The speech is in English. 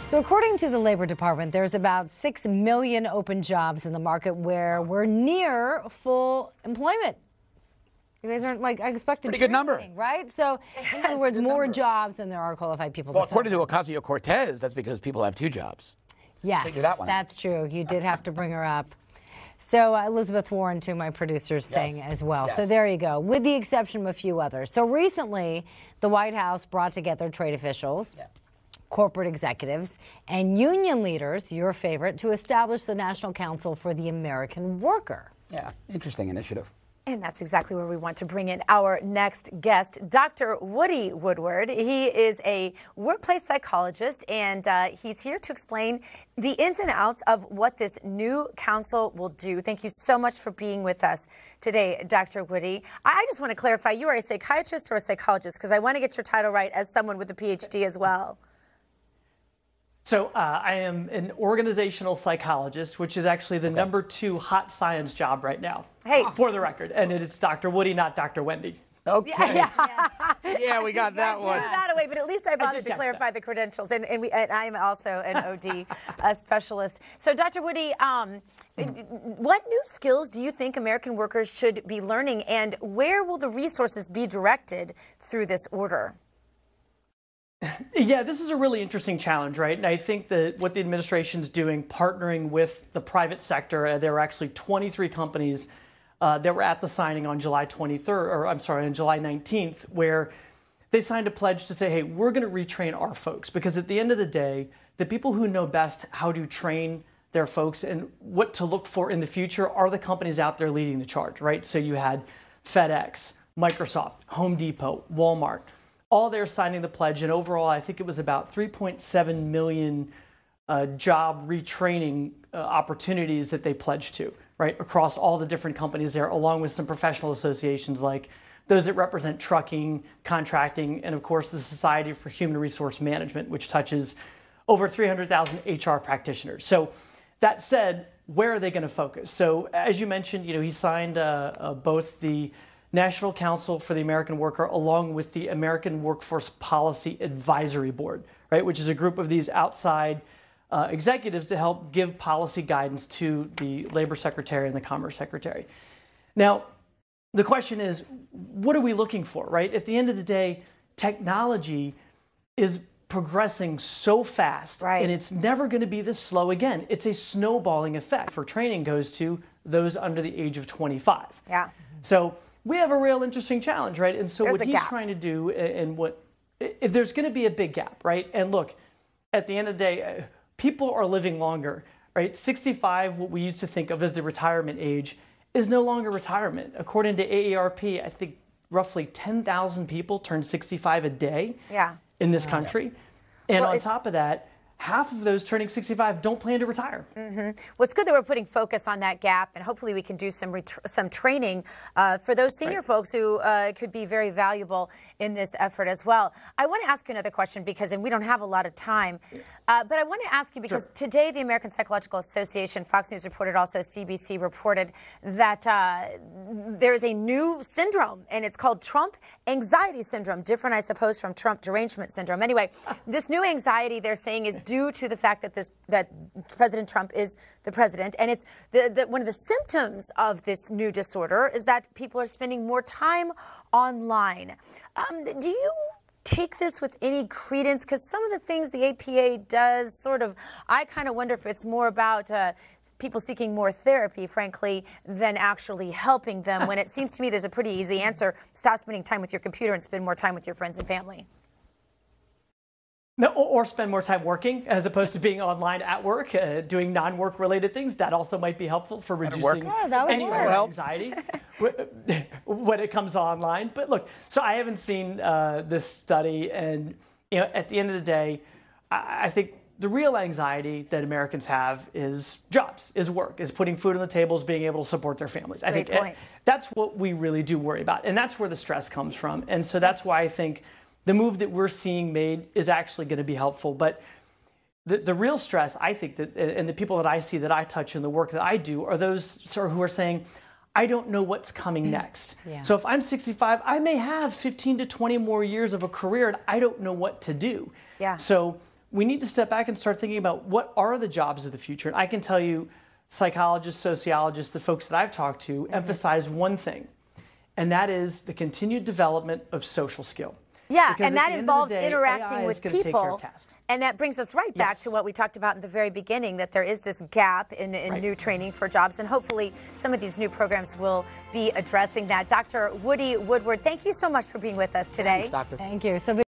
So according to the Labor Department, there's about 6 million open jobs in the market where we're near full employment. You guys aren't like expected. Pretty good number, right? So in other words, more jobs than there are qualified people. Well, according to Ocasio-Cortez, that's because people have 2 jobs. Yes, that's true. You did have to bring her up. So Elizabeth Warren, too, my producer's saying as well. Yes. So there you go, with the exception of a few others. So recently, the White House brought together trade officials, corporate executives, and union leaders, your favorite, to establish the National Council for the American Worker. Yeah, interesting initiative. And that's exactly where we want to bring in our next guest, Dr. Woody Woodward. He is a workplace psychologist, and he's here to explain the ins and outs of what this new council will do. Thank you so much for being with us today, Dr. Woody. I just want to clarify, you are a psychiatrist or a psychologist? Because I want to get your title right as someone with a PhD as well. So I am an organizational psychologist, which is actually the #2 hot science job right now, for the record. And it's Dr. Woody, not Dr. Wendy. Okay. Yeah, we got that one. That away, but at least I bothered to clarify the credentials. And I am also an OD specialist. So, Dr. Woody, what new skills do you think American workers should be learning, and where will the resources be directed through this order? Yeah, this is a really interesting challenge, right? And I think that what the administration's doing, partnering with the private sector, there were actually 23 companies that were at the signing on July 23rd, or I'm sorry, on July 19th, where they signed a pledge to say, hey, we're going to retrain our folks. Because at the end of the day, the people who know best how to train their folks and what to look for in the future are the companies out there leading the charge, right? So you had FedEx, Microsoft, Home Depot, Walmart, all there signing the pledge, and overall, I think it was about 3.7 million job retraining opportunities that they pledged to, right, across all the different companies there, along with some professional associations like those that represent trucking, contracting, and of course the Society for Human Resource Management, which touches over 300,000 HR practitioners. So that said, where are they going to focus? So as you mentioned, he signed both the National Council for the American Worker, along with the American Workforce Policy Advisory Board, right, which is a group of these outside executives to help give policy guidance to the Labor Secretary and the Commerce Secretary. Now, the question is, what are we looking for, right? At the end of the day, technology is progressing so fast, and it's never going to be this slow again. It's a snowballing effect. For training goes to those under the age of 25. Yeah. So we have a real interesting challenge, right? And so what he's trying to do, and if there's going to be a big gap, right? And look, at the end of the day, people are living longer, right? 65, what we used to think of as the retirement age, is no longer retirement. According to AARP, I think roughly 10,000 people turn 65 a day in this country. And on top of that, half of those turning 65 don't plan to retire. Well, it's good that we're putting focus on that gap, and hopefully we can do some training for those senior folks who could be very valuable in this effort as well. I want to ask you another question and we don't have a lot of time, but I want to ask you because today the American Psychological Association, Fox News reported, also CBC reported that there is a new syndrome, and it's called Trump anxiety syndrome, different, I suppose, from Trump derangement syndrome. Anyway, this new anxiety, they're saying, is due to the fact that President Trump is the president, and it's one of the symptoms of this new disorder is that people are spending more time online. Do you take this with any credence? Because some of the things the APA does I kind of wonder if it's more about people seeking more therapy, frankly, than actually helping them, when it seems to me there's a pretty easy answer: stop spending time with your computer and spend more time with your friends and family. No, or spend more time working as opposed to being online at work, doing non-work related things. That also might be helpful for reducing any anxiety when it comes online. But look, so I haven't seen this study, and at the end of the day, I think the real anxiety that Americans have is jobs, is work, is putting food on the tables, being able to support their families. I think that's what we really do worry about, and that's where the stress comes from. And so that's why I think the move that we're seeing made is actually going to be helpful. But the real stress, I think, that, and the people that I see that I touch in the work that I do, are those who are saying, I don't know what's coming next. So if I'm 65, I may have 15 to 20 more years of a career, and I don't know what to do. So we need to step back and start thinking about what are the jobs of the future. And I can tell you, psychologists, sociologists, the folks that I've talked to emphasize one thing, and that is the continued development of social skill. Yeah, Because and at that the end of involves the day, interacting AI with is gonna take care people. of tasks. And that brings us right back Yes. to what we talked about in the very beginning, that there is this gap in new training for jobs. And hopefully some of these new programs will be addressing that. Dr. Woody Woodward, thank you so much for being with us today. Thanks, doctor. Thank you. So